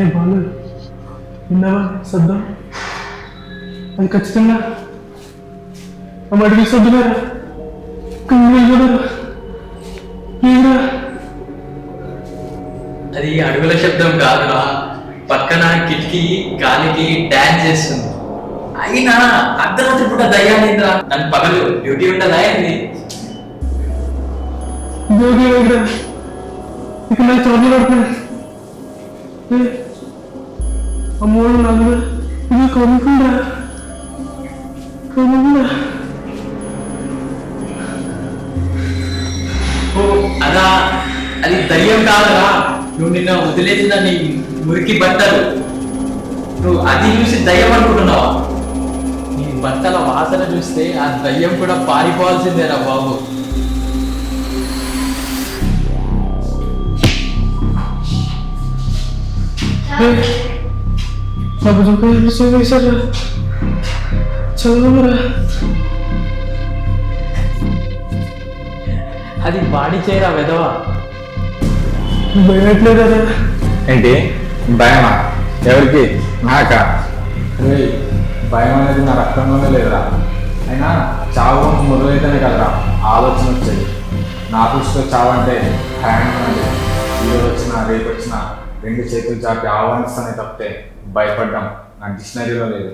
ఏ బాలు విన్నావా శబ్దం? అది ఖచ్చితంగా ఆ అడిగి శబ్దమేరా. అది అడుగుల శబ్దం కాదురా, పక్కన కిటికీ గాలికి డాన్స్ చేస్తుంది. అయినా అర్ధరాత్రి పూట దయ్యాలేంద్రా? నన్ను పగలు డ్యూటీ ఉండదా ఏంది? ఇక నాకు చోట్ల పడుతుంది. అమ్మో నాకు ఇది కనుక్కుందా ఓ అదా, అది దయ్యం కాదరా. నువ్వు నిన్న వదిలేసిన నీ మురికి బట్టలు, నువ్వు అది చూసి దయ్యం అనుకుంటున్నావా? నీ బట్టల వాసన చూస్తే ఆ దయ్యం కూడా పారిపోవాల్సిందేరా బాబు. అది బాడీ చేయరా వెదవా. భయట్లేదా? ఏంటి భయమా? ఎవరికి? నాకా? భయం అనేది నా రక్తంలోనే లేదురా. అయినా చావు మొదలైతేనే కదరా ఆలోచన వచ్చేది. నా దృష్టిలో చావంటే హ్యాండ్ అనేది ఈరోజు వచ్చినా రేపు వచ్చినా రెండు చేతులు చాపి ఆహ్వానిస్తానే తప్పితే భయపడ్డం నా డిక్షనరీలో లేదు.